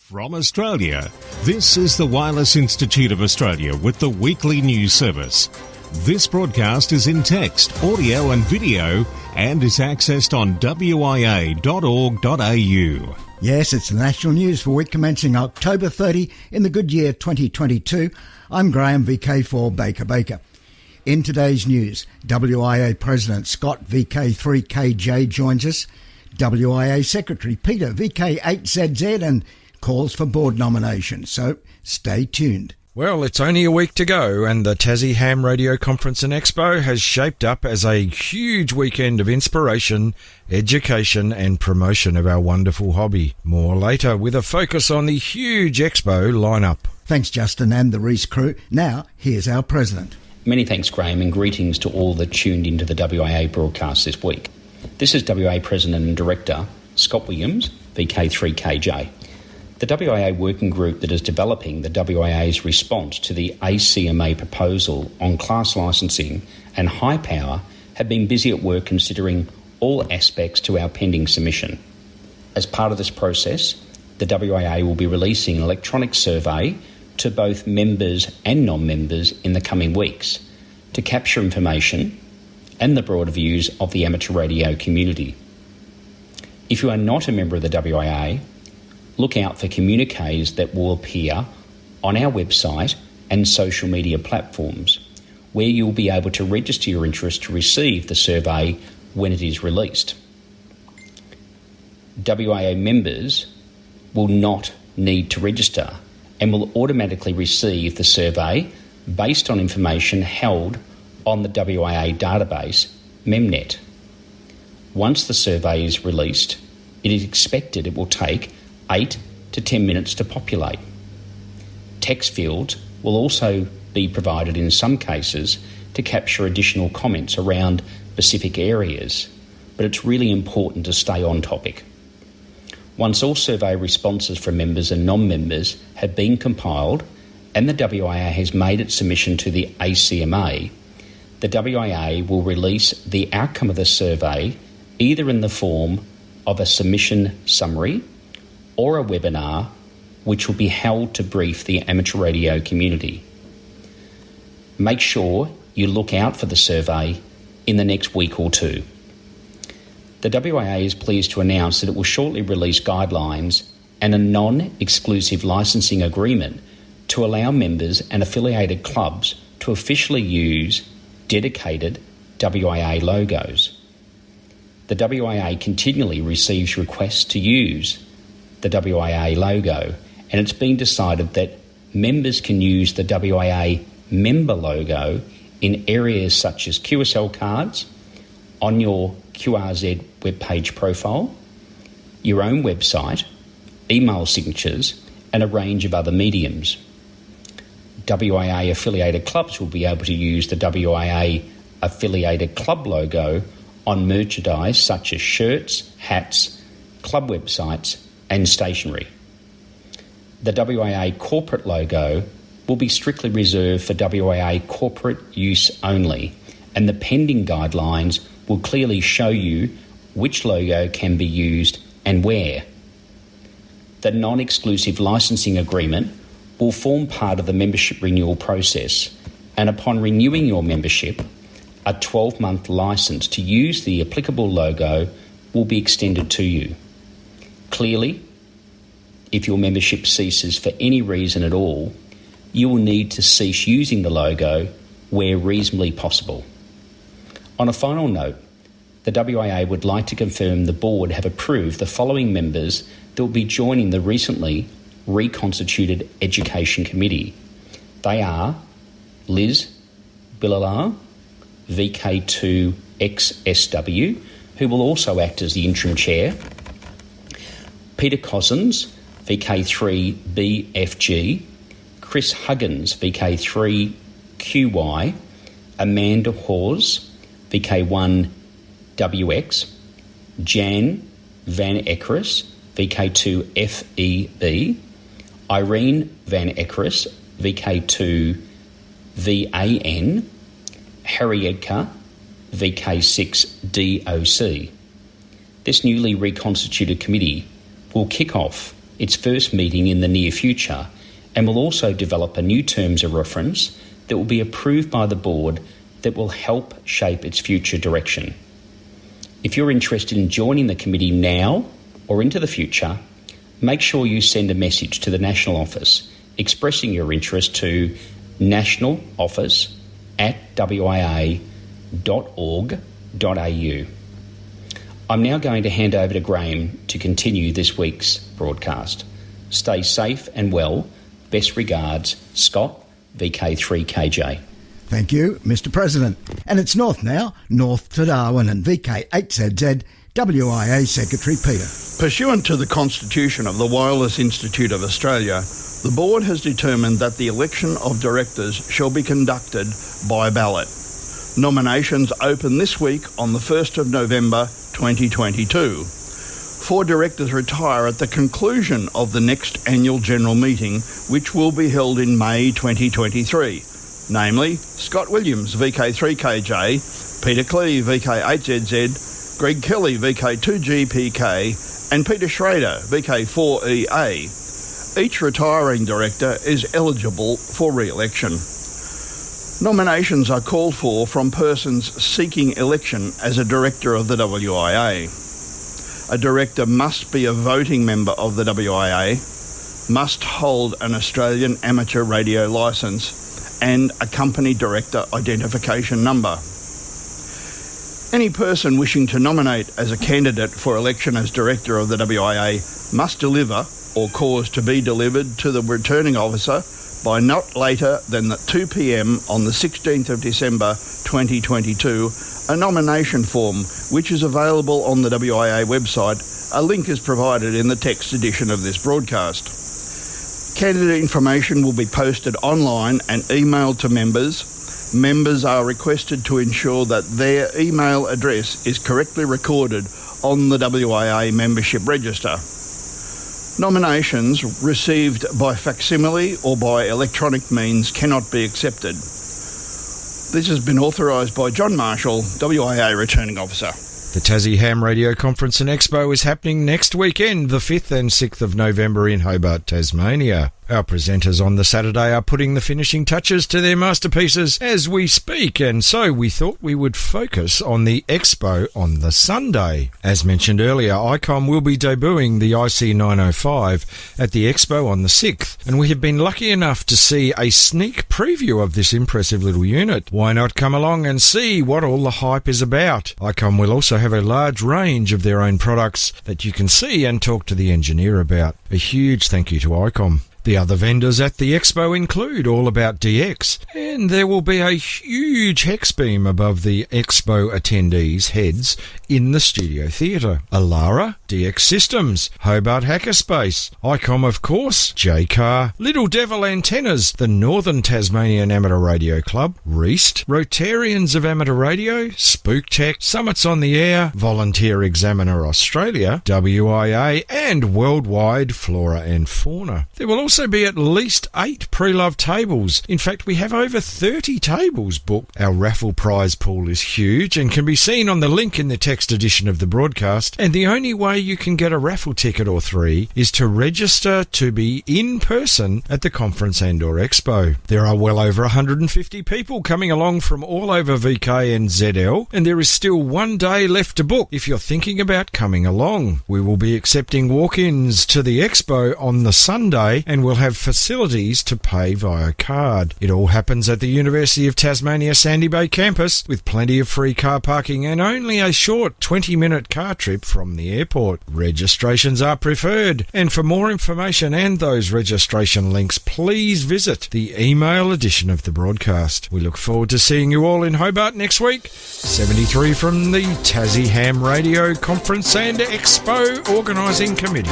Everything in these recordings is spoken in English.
From Australia, this is the Wireless Institute of Australia with the weekly news service. This broadcast is in text, audio and video and is accessed on wia.org.au. Yes, it's the national news for week commencing October 30 in the good year 2022. I'm Graham, VK4 Baker. In today's news, WIA President Scott, VK3KJ, joins us. WIA Secretary Peter, VK8ZZ, and calls for board nominations. So stay tuned. Well, it's only a week to go, and the Tassie Ham Radio Conference and Expo has shaped up as a huge weekend of inspiration, education and promotion of our wonderful hobby. More later, with a focus on the huge Expo lineup. Thanks, Justin and the Reese crew. Now, here's our President. Many thanks, Graham, and greetings to all that tuned into the WIA broadcast this week. This is WIA President and Director Scott Williams, VK3KJ. The WIA working group that is developing the WIA's response to the ACMA proposal on class licensing and high power have been busy at work considering all aspects to our pending submission. As part of this process, the WIA will be releasing an electronic survey to both members and non-members in the coming weeks to capture information and the broader views of the amateur radio community. If you are not a member of the WIA, look out for communiques that will appear on our website and social media platforms, where you'll be able to register your interest to receive the survey when it is released. WIA members will not need to register and will automatically receive the survey based on information held on the WIA database, MemNet. Once the survey is released, it is expected it will take 8 to 10 minutes to populate. Text fields will also be provided in some cases to capture additional comments around specific areas, but it's really important to stay on topic. Once all survey responses from members and non-members have been compiled and the WIA has made its submission to the ACMA, the WIA will release the outcome of the survey either in the form of a submission summary or a webinar which will be held to brief the amateur radio community. Make sure you look out for the survey in the next week or two. The WIA is pleased to announce that it will shortly release guidelines and a non-exclusive licensing agreement to allow members and affiliated clubs to officially use dedicated WIA logos. The WIA continually receives requests to use the WIA logo, and it's been decided that members can use the WIA member logo in areas such as QSL cards, on your QRZ webpage profile, your own website, email signatures, and a range of other mediums. WIA affiliated clubs will be able to use the WIA affiliated club logo on merchandise such as shirts, hats, club websites, and stationery. The WIA corporate logo will be strictly reserved for WIA corporate use only, and the pending guidelines will clearly show you which logo can be used and where. The non-exclusive licensing agreement will form part of the membership renewal process, and upon renewing your membership, a 12-month license to use the applicable logo will be extended to you. Clearly, if your membership ceases for any reason at all, you will need to cease using the logo where reasonably possible. On a final note, the WIA would like to confirm the board have approved the following members that will be joining the recently reconstituted Education Committee. They are Liz Bilalar, VK2XSW, who will also act as the interim chair, Peter Cousins, VK3BFG, Chris Huggins, VK3QY, Amanda Hawes, VK1WX, Jan Van Ekkeris, VK2FEB, Irene Van Ekkeris, VK2VAN, Harry Edgar, VK6DOC. This newly reconstituted committee will kick off its first meeting in the near future and will also develop a new terms of reference that will be approved by the board that will help shape its future direction. If you're interested in joining the committee now or into the future, make sure you send a message to the National Office expressing your interest to nationaloffice@wia.org.au. I'm now going to hand over to Graham to continue this week's broadcast. Stay safe and well. Best regards, Scott, VK3KJ. Thank you, Mr. President. And it's north now, north to Darwin and VK8ZZ, WIA Secretary Peter. Pursuant to the Constitution of the Wireless Institute of Australia, the Board has determined that the election of directors shall be conducted by ballot. Nominations open this week on the 1st of November 2022. 4 directors retire at the conclusion of the next annual general meeting, which will be held in May 2023, namely Scott Williams, VK3KJ, Peter Cleve, VK8ZZ, Greg Kelly, VK2GPK, and Peter Schrader, VK4EA. Each retiring director is eligible for re-election. Nominations are called for from persons seeking election as a director of the WIA. A director must be a voting member of the WIA, must hold an Australian amateur radio licence and a company director identification number. Any person wishing to nominate as a candidate for election as director of the WIA must deliver or cause to be delivered to the returning officer by not later than 2 p.m. on the 16th of December 2022 a nomination form which is available on the WIA website. A link is provided in the text edition of this broadcast. Candidate information will be posted online and emailed to members. Members are requested to ensure that their email address is correctly recorded on the WIA membership register. Nominations received by facsimile or by electronic means cannot be accepted. This has been authorised by John Marshall, WIA Returning Officer. The Tassie Ham Radio Conference and Expo is happening next weekend, the 5th and 6th of November in Hobart, Tasmania. Our presenters on the Saturday are putting the finishing touches to their masterpieces as we speak, and so we thought we would focus on the Expo on the Sunday. As mentioned earlier, ICOM will be debuting the IC905 at the Expo on the 6th, and we have been lucky enough to see a sneak preview of this impressive little unit. Why not come along and see what all the hype is about? ICOM will also have a large range of their own products that you can see and talk to the engineer about. A huge thank you to ICOM. The other vendors at the Expo include All About DX, and there will be a huge hex beam above the Expo attendees' heads in the Studio Theatre. Alara, DX Systems, Hobart Hackerspace, ICOM of course, JCar, Little Devil Antennas, the Northern Tasmanian Amateur Radio Club, Reist, Rotarians of Amateur Radio, Spook Tech, Summits on the Air, Volunteer Examiner Australia, WIA, and Worldwide Flora and Fauna. There will also be at least 8 pre-love tables. In fact, we have over 30 tables booked. Our raffle prize pool is huge and can be seen on the link in the text edition of the broadcast, and the only way you can get a raffle ticket or 3 is to register to be in person at the conference and or expo. There are well over 150 people coming along from all over VK and ZL, and there is still 1 day left to book if you're thinking about coming along. We will be accepting walk-ins to the expo on the Sunday, and we'll have facilities to pay via card. It all happens at the University of Tasmania Sandy Bay campus, with plenty of free car parking and only a short 20-minute car trip from the airport. Registrations are preferred, and for more information and those registration links, please visit the email edition of the broadcast. We look forward to seeing you all in Hobart next week. 73 from the Tassie Ham Radio Conference and Expo Organising Committee.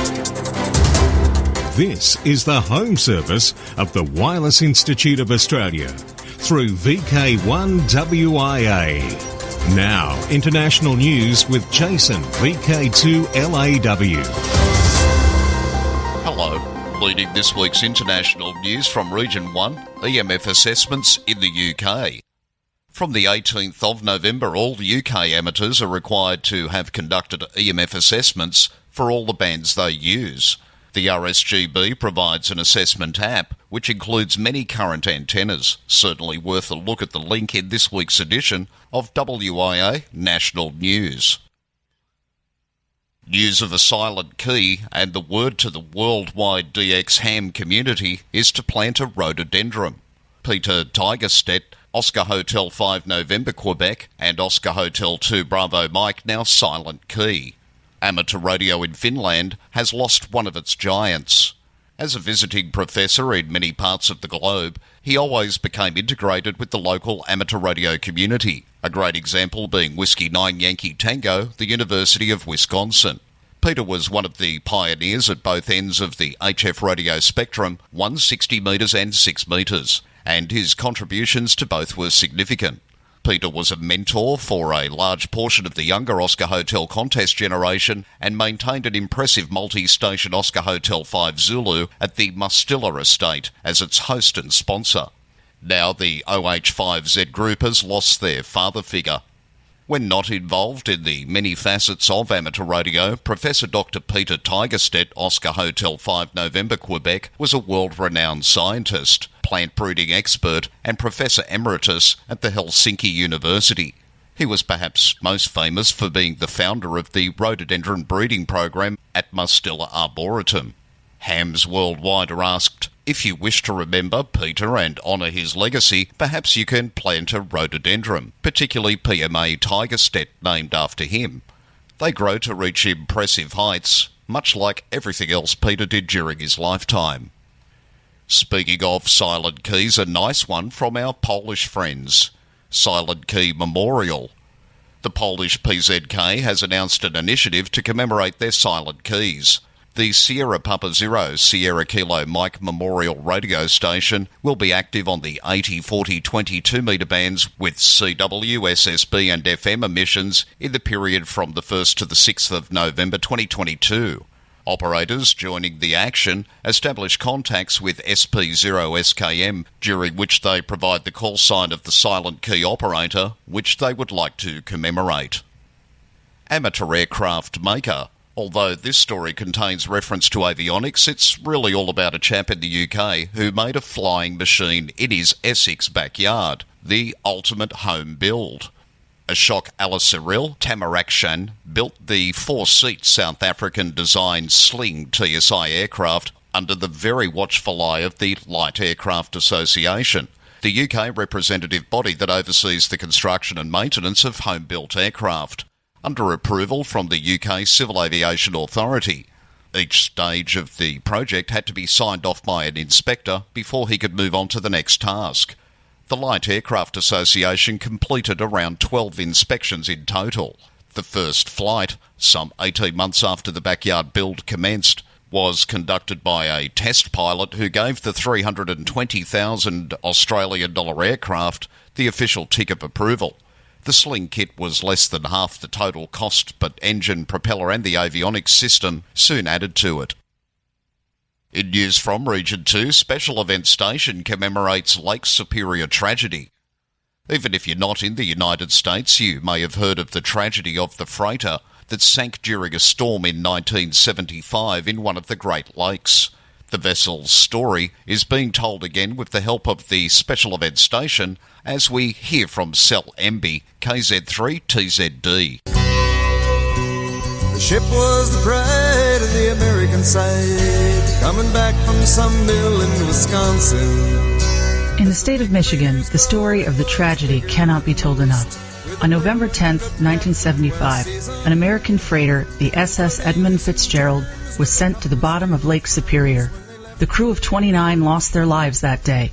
This is the home service of the Wireless Institute of Australia through VK1WIA. Now, international news with Jason, VK2LAW. Hello. Leading this week's international news from Region 1, EMF assessments in the UK. From the 18th of November, all UK amateurs are required to have conducted EMF assessments for all the bands they use. The RSGB provides an assessment app which includes many current antennas. Certainly worth a look at the link in this week's edition of WIA National News. News of a silent key and the word to the worldwide DX ham community is to plant a rhododendron. Peter Tigerstedt, Oscar Hotel 5 November Quebec and Oscar Hotel 2 Bravo Mike now silent key. Amateur radio in Finland has lost one of its giants. As a visiting professor in many parts of the globe, he always became integrated with the local amateur radio community, a great example being Whiskey 9 Yankee Tango, the University of Wisconsin. Peter was one of the pioneers at both ends of the HF radio spectrum, 160 metres and 6 metres, and his contributions to both were significant. Peter was a mentor for a large portion of the younger Oscar Hotel contest generation and maintained an impressive multi-station Oscar Hotel 5 Zulu at the Mustilla estate as its host and sponsor. Now the OH5Z group has lost their father figure. When not involved in the many facets of amateur radio, Professor Dr. Peter Tigerstedt, Oscar Hotel 5 November Quebec, was a world-renowned scientist, plant breeding expert and Professor Emeritus at the Helsinki University. He was perhaps most famous for being the founder of the rhododendron breeding program at Mustilla Arboretum. Hams worldwide are asked, if you wish to remember Peter and honour his legacy, perhaps you can plant a rhododendron, particularly PMA Tigerstedt, named after him. They grow to reach impressive heights, much like everything else Peter did during his lifetime. Speaking of silent keys, a nice one from our Polish friends. Silent Key Memorial. The Polish PZK has announced an initiative to commemorate their silent keys. The Sierra Papa Zero Sierra Kilo Mike Memorial radio station will be active on the 80, 40, 22 metre bands with CW, SSB and FM emissions in the period from the 1st to the 6th of November 2022. Operators joining the action establish contacts with SP0SKM, during which they provide the call sign of the silent key operator, which they would like to commemorate. Amateur aircraft maker. Although this story contains reference to avionics, it's really all about a chap in the UK who made a flying machine in his Essex backyard, the ultimate home build. Ashok Alasaril Tamarakshan built the 4-seat South African-designed Sling TSI aircraft under the very watchful eye of the Light Aircraft Association, the UK representative body that oversees the construction and maintenance of home-built aircraft, under approval from the UK Civil Aviation Authority. Each stage of the project had to be signed off by an inspector before he could move on to the next task. The Light Aircraft Association completed around 12 inspections in total. The first flight, some 18 months after the backyard build commenced, was conducted by a test pilot who gave the $320,000 Australian aircraft the official tick of approval. The Sling kit was less than half the total cost, but engine, propeller and the avionics system soon added to it. In news from Region 2, Special Event Station commemorates Lake Superior tragedy. Even if you're not in the United States, you may have heard of the tragedy of the freighter that sank during a storm in 1975 in one of the Great Lakes. The vessel's story is being told again with the help of the Special Event Station as we hear from Cell MB KZ3TZD. The ship was the pride of the American side, coming back from some mill in Wisconsin. In the state of Michigan, the story of the tragedy cannot be told enough. On November 10th, 1975, an American freighter, the SS Edmund Fitzgerald, was sent to the bottom of Lake Superior. The crew of 29 lost their lives that day.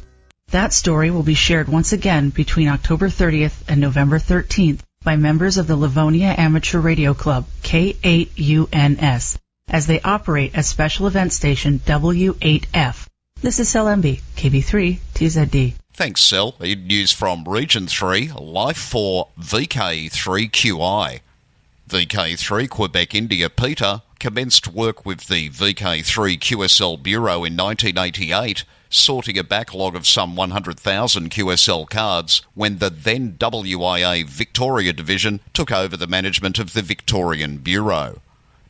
That story will be shared once again between October 30th and November 13th by members of the Livonia Amateur Radio Club, K8UNS, as they operate as Special Event Station W8F. This is Cell MB, KB3TZD. Thanks, Cell. In news from Region 3, life for VK3QI. VK3 Quebec India Peter commenced work with the VK3 QSL Bureau in 1988, sorting a backlog of some 100,000 QSL cards when the then WIA Victoria Division took over the management of the Victorian Bureau.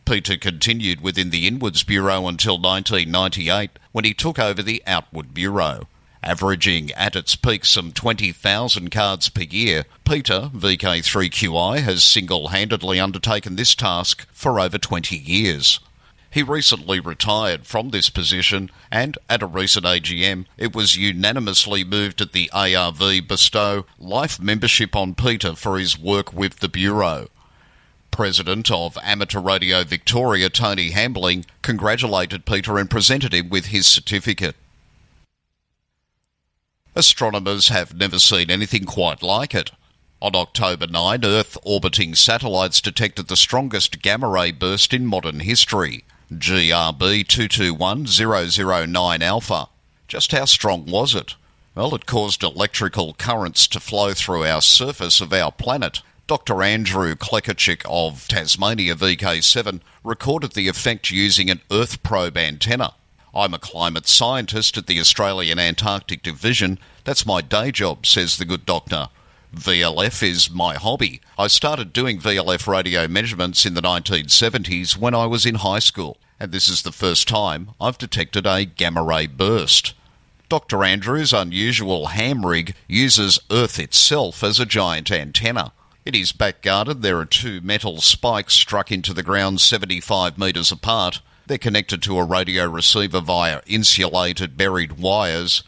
Peter continued within the Inwards Bureau until 1998, when he took over the Outward Bureau. Averaging at its peak some 20,000 cards per year, Peter, VK3QI, has single-handedly undertaken this task for over 20 years. He recently retired from this position, and at a recent AGM, it was unanimously moved that the ARV bestow life membership on Peter for his work with the Bureau. President of Amateur Radio Victoria, Tony Hambling, congratulated Peter and presented him with his certificate. Astronomers have never seen anything quite like it. On October 9, Earth-orbiting satellites detected the strongest gamma-ray burst in modern history, GRB 221009 alpha. Just how strong was it? Well, it caused electrical currents to flow through our surface of our planet. Dr. Andrew Klekarczyk of Tasmania VK7 recorded the effect using an Earth probe antenna. I'm a climate scientist at the Australian Antarctic Division. That's my day job, says the good doctor. VLF is my hobby. I started doing VLF radio measurements in the 1970s when I was in high school, and this is the first time I've detected a gamma-ray burst. Dr. Andrew's unusual ham rig uses Earth itself as a giant antenna. It is back-guarded. There are two metal spikes struck into the ground 75 metres apart. They're connected to a radio receiver via insulated buried wires.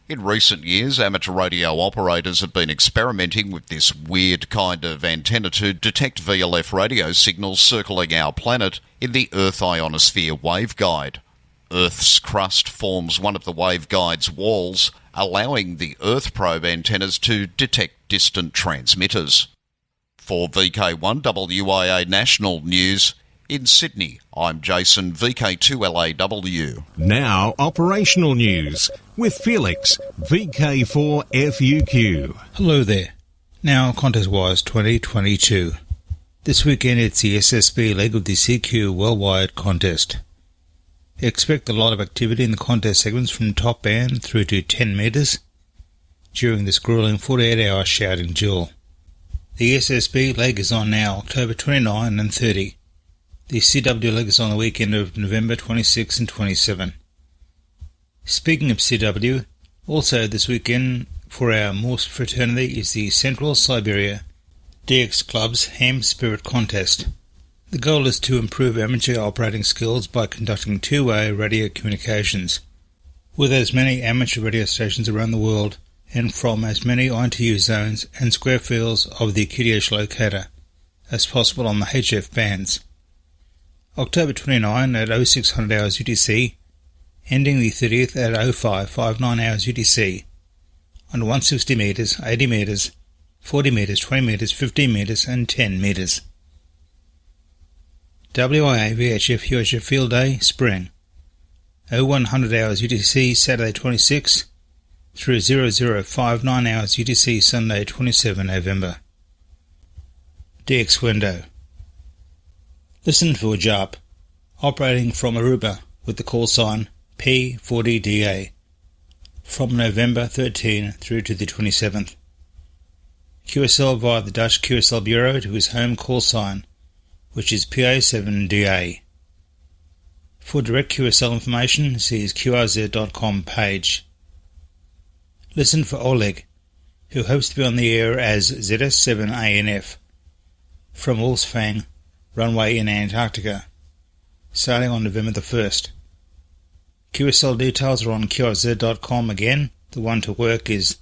In recent years, amateur radio operators have been experimenting with this weird kind of antenna to detect VLF radio signals circling our planet in the Earth ionosphere waveguide. Earth's crust forms one of the waveguide's walls, allowing the Earth probe antennas to detect distant transmitters. For VK1WIA National News, in Sydney, I'm Jason, VK2LAW. Now, operational news with Felix, VK4FUQ. Hello there. Now, contest-wise 2022. This weekend it's the SSB leg of the CQ Worldwide contest. Expect a lot of activity in the contest segments from top band through to 10 metres during this gruelling 48-hour shouting duel. The SSB leg is on now, October 29 and 30. The CW leg is on the weekend of November 26 and 27. Speaking of CW, also this weekend for our Morse fraternity is the Central Siberia DX Club's Ham Spirit Contest. The goal is to improve amateur operating skills by conducting two-way radio communications with as many amateur radio stations around the world and from as many ITU zones and square fields of the QTH locator as possible on the HF bands. October 29 at 0600 hours UTC, ending the 30th at 0559 hours UTC, on 160 metres, 80 metres, 40 metres, 20 metres, 15 metres and 10 metres. WIA VHF UHF Field Day, Spring, 0100 hours UTC, Saturday 26 through 0059 hours UTC, Sunday 27 November. DX Window. Listen for JARP, operating from Aruba with the call sign P40DA, from November 13 through to the 27th. QSL via the Dutch QSL Bureau to his home call sign, which is PA7DA. For direct QSL information, see his QRZ.com page. Listen for Oleg, who hopes to be on the air as ZS7ANF, from Wolfsfang runway in Antarctica, sailing on November the 1st. QSL details are on QRZ.com again. The one to work is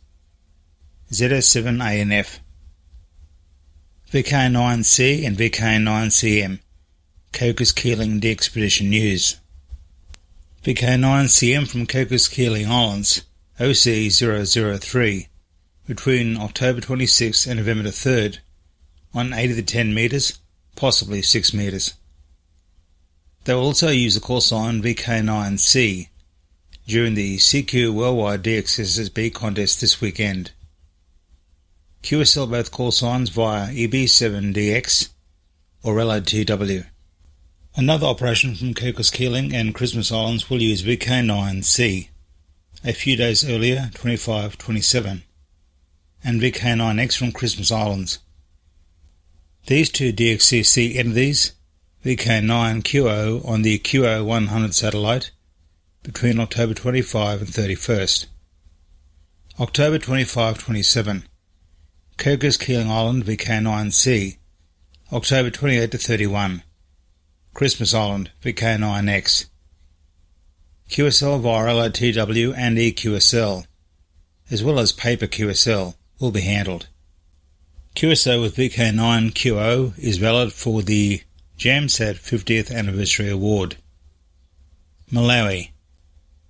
ZS7ANF. VK9C and VK9CM, Cocos Keeling The Expedition News. VK9CM from Cocos Keeling Islands, OC003, between October 26th and November the 3rd, on 8 to the 10 metres, possibly 6 metres. They will also use the call sign VK9C during the CQ Worldwide DXSSB contest this weekend. QSL both call signs via EB7DX or LOTW. Another operation from Cocos Keeling and Christmas Islands will use VK9C a few days earlier, 25-27, and VK9X from Christmas Islands. These two DXCC entities, VK9QO on the QO100 satellite between October 25 and 31st. October 25-27, Kerguelen Island VK9C, October 28 to 31, Christmas Island VK9X. QSL via LOTW and EQSL, as well as paper QSL, will be handled. QSO with VK9QO is valid for the JAMSAT 50th Anniversary Award. Malawi.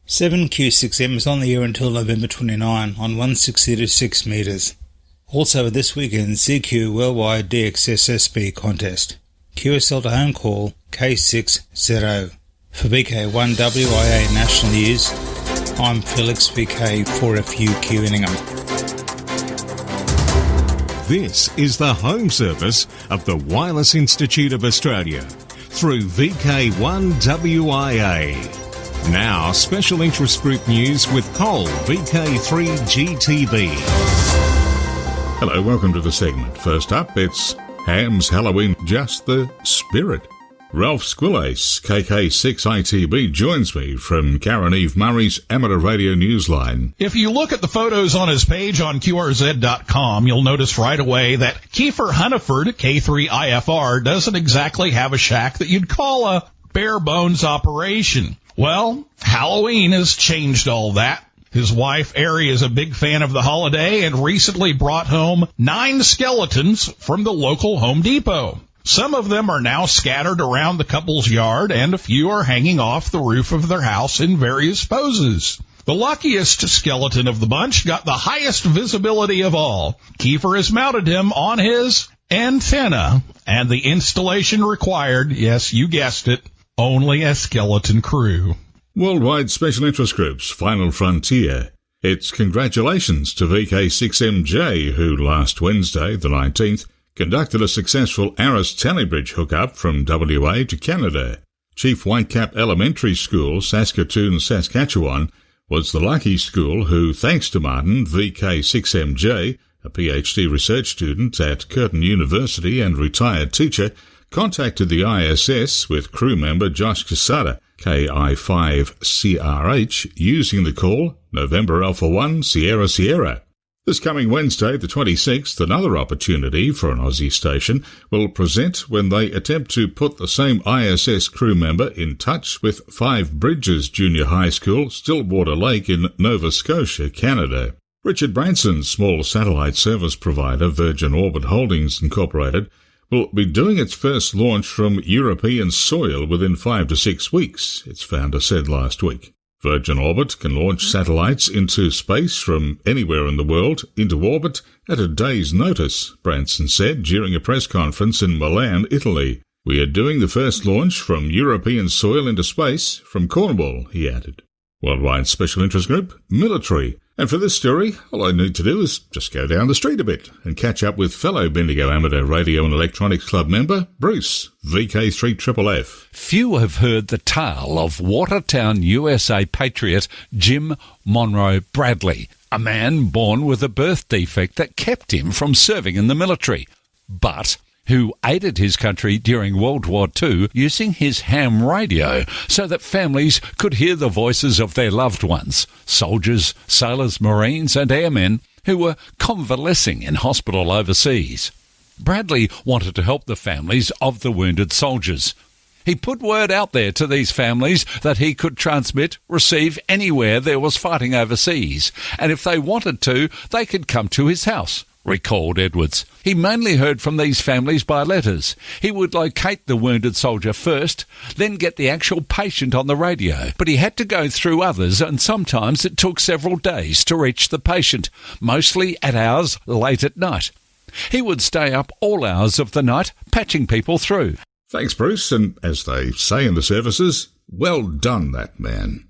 7Q6M is on the air until November 29 on 160-6 metres. Also this weekend, CQ Worldwide DXSSB contest. QSL to home call K60. For VK1WIA National News, I'm Felix VK4FU Queuingham. This is the home service of the Wireless Institute of Australia through VK1WIA. Now, special interest group news with Cole, VK3GTV. Hello, welcome to the segment. First up, it's Ham's Halloween Just the Spirit. Ralph Squillace, KK6ITB, joins me from Karen Eve Murray's Amateur Radio Newsline. If you look at the photos on his page on QRZ.com, you'll notice right away that Kiefer Hunniford, K3IFR, doesn't exactly have a shack that you'd call a bare-bones operation. Well, Halloween has changed all that. His wife, Ari, is a big fan of the holiday and recently brought home 9 skeletons from the local Home Depot. Some of them are now scattered around the couple's yard, and a few are hanging off the roof of their house in various poses. The luckiest skeleton of the bunch got the highest visibility of all. Kiefer has mounted him on his antenna, and the installation required, yes, you guessed it, only a skeleton crew. Worldwide Special Interest Group's Final Frontier. It's congratulations to VK6MJ, who last Wednesday, the 19th, conducted a successful Aris Tallybridge hookup from WA to Canada. Chief Whitecap Elementary School, Saskatoon, Saskatchewan, was the lucky school who, thanks to Martin, VK6MJ, a PhD research student at Curtin University and retired teacher, contacted the ISS with crew member Josh Quesada, KI5CRH, using the call November Alpha 1 Sierra Sierra. This coming Wednesday, the 26th, another opportunity for an Aussie station will present when they attempt to put the same ISS crew member in touch with Five Bridges Junior High School, Stillwater Lake in Nova Scotia, Canada. Richard Branson's small satellite service provider, Virgin Orbit Holdings Incorporated, will be doing its first launch from European soil within 5 to 6 weeks, its founder said last week. Virgin Orbit can launch satellites into space from anywhere in the world into orbit at a day's notice, Branson said during a press conference in Milan, Italy. We are doing the first launch from European soil into space from Cornwall, he added. Worldwide Special Interest Group, Military. And for this story, all I need to do is just go down the street a bit and catch up with fellow Bendigo Amateur Radio and Electronics Club member, Bruce, VK3FFF. Few have heard the tale of Watertown, USA patriot Jim Monroe Bradley, a man born with a birth defect that kept him from serving in the military, but who aided his country during World War II using his ham radio so that families could hear the voices of their loved ones, soldiers, sailors, marines and airmen who were convalescing in hospital overseas. Bradley wanted to help the families of the wounded soldiers. He put word out there to these families that he could transmit, receive anywhere there was fighting overseas, and if they wanted to, they could come to his house, recalled Edwards. He mainly heard from these families by letters. He would locate the wounded soldier first, then get the actual patient on the radio. But he had to go through others, and sometimes it took several days to reach the patient, mostly at hours late at night. He would stay up all hours of the night, patching people through. Thanks, Bruce, and as they say in the services, well done, that man.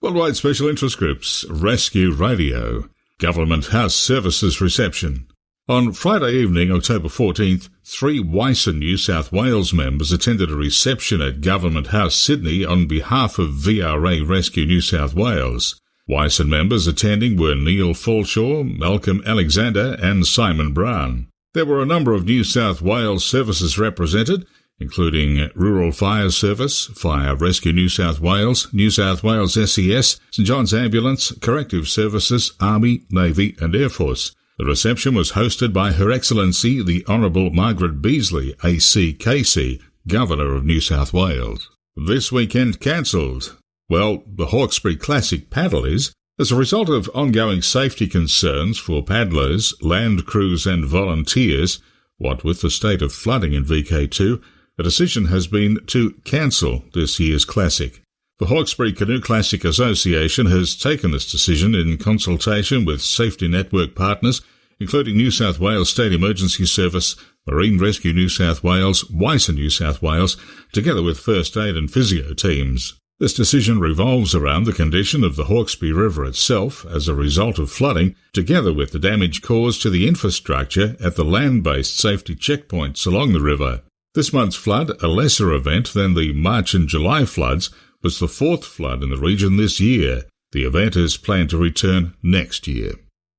Worldwide Special Interest Groups, Rescue Radio, Government House Services Reception. On Friday evening, October 14th, 3 Wyson New South Wales members attended a reception at Government House Sydney on behalf of VRA Rescue New South Wales. Wyson members attending were Neil Falshaw, Malcolm Alexander and Simon Brown. There were a number of New South Wales services represented, including Rural Fire Service, Fire Rescue New South Wales SES, St John's Ambulance, Corrective Services, Army, Navy and Air Force. The reception was hosted by Her Excellency the Honourable Margaret Beasley, ACKC, Governor of New South Wales. This weekend cancelled. Well, the Hawkesbury Classic paddle is, as a result of ongoing safety concerns for paddlers, land crews and volunteers, what with the state of flooding in VK2, a decision has been to cancel this year's Classic. The Hawkesbury Canoe Classic Association has taken this decision in consultation with safety network partners, including New South Wales State Emergency Service, Marine Rescue New South Wales, WISA New South Wales, together with first aid and physio teams. This decision revolves around the condition of the Hawkesbury River itself as a result of flooding, together with the damage caused to the infrastructure at the land-based safety checkpoints along the river. This month's flood, a lesser event than the March and July floods, was the fourth flood in the region this year. The event is planned to return next year.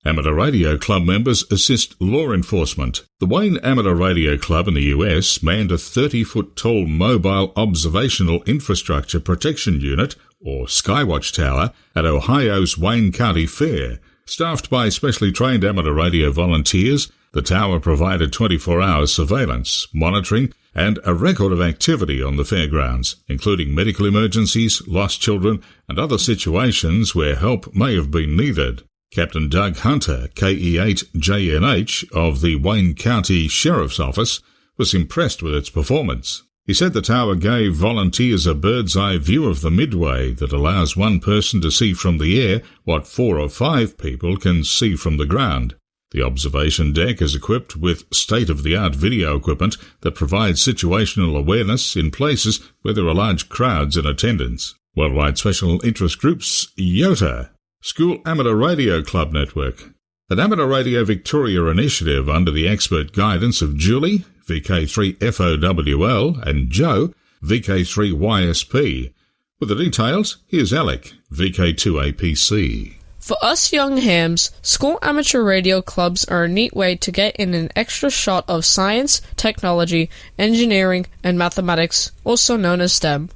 Amateur Radio Club members assist law enforcement. The Wayne Amateur Radio Club in the US manned a 30-foot-tall mobile observational infrastructure protection unit, or Skywatch Tower, at Ohio's Wayne County Fair. Staffed by specially trained amateur radio volunteers, the tower provided 24-hour surveillance, monitoring, and a record of activity on the fairgrounds, including medical emergencies, lost children, and other situations where help may have been needed. Captain Doug Hunter, KE8JNH of the Wayne County Sheriff's Office, was impressed with its performance. He said the tower gave volunteers a bird's-eye view of the midway that allows one person to see from the air what 4 or 5 people can see from the ground. The observation deck is equipped with state-of-the-art video equipment that provides situational awareness in places where there are large crowds in attendance. Worldwide Special Interest Groups, IOTA, School Amateur Radio Club Network, an Amateur Radio Victoria initiative under the expert guidance of Julie, VK3FOWL, and Joe, VK3YSP. With the details, here's Alec, VK2APC. For us young hams, school amateur radio clubs are a neat way to get in an extra shot of science, technology, engineering, and mathematics, also known as STEM.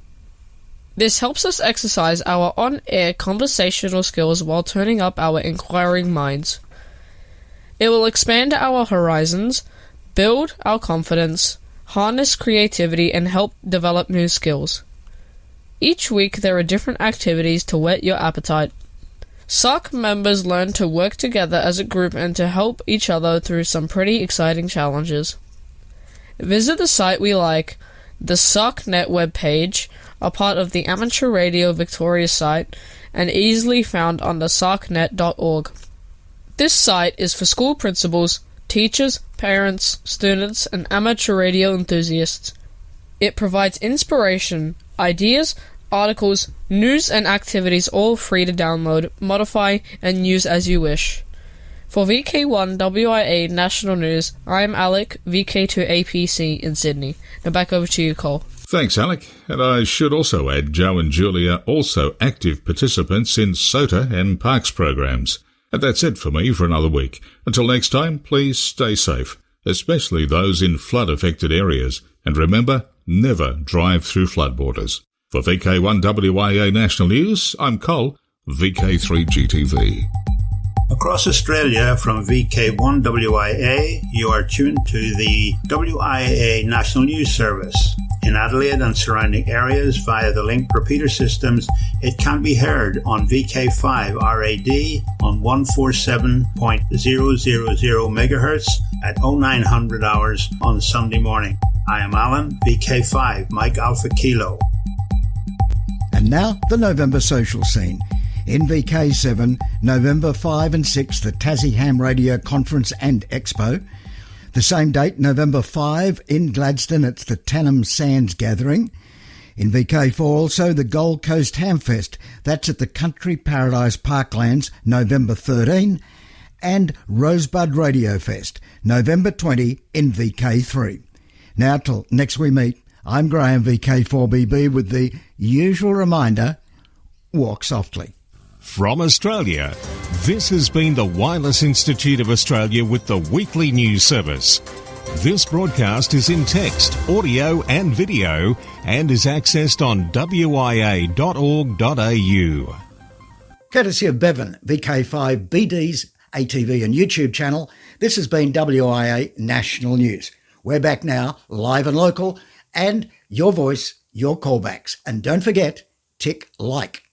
This helps us exercise our on-air conversational skills while turning up our inquiring minds. It will expand our horizons, build our confidence, harness creativity, and help develop new skills. Each week there are different activities to whet your appetite. SOC members learn to work together as a group and to help each other through some pretty exciting challenges. Visit the site we like, the SOCNet webpage, a part of the Amateur Radio Victoria site, and easily found on the SOCNet.org. This site is for school principals, teachers, parents, students, and amateur radio enthusiasts. It provides inspiration, ideas, articles, news, and activities all free to download, modify, and use as you wish. For VK1WIA National News, I'm Alec, VK2APC in Sydney. Now back over to you, Cole. Thanks, Alec. And I should also add Joe and Julie are also active participants in SOTA and Parks programs. And that's it for me for another week. Until next time, please stay safe, especially those in flood-affected areas. And remember, never drive through flood borders. For VK1WIA National News, I'm Cole, VK3GTV. Across Australia from VK1WIA, you are tuned to the WIA National News Service. In Adelaide and surrounding areas via the linked repeater systems, it can be heard on VK5 RAD on 147.000 MHz at 0900 hours on Sunday morning. I am Alan, VK5, Mike Alpha Kilo. And now, the November social scene. In VK7, November 5 and 6, the Tassie Ham Radio Conference and Expo. The same date, November 5, in Gladstone, it's the Tannum Sands Gathering. In VK4 also, the Gold Coast Hamfest. That's at the Country Paradise Parklands, November 13. And Rosebud Radio Fest, November 20, in VK3. Now, till next we meet, I'm Graham, VK4BB, with the usual reminder, walk softly. From Australia, this has been the Wireless Institute of Australia with the weekly news service. This broadcast is in text, audio and video and is accessed on wia.org.au. Courtesy of Bevan, VK5 BD's ATV and YouTube channel, this has been WIA National News. We're back now, live and local, and your voice, your callbacks. And don't forget, tick like.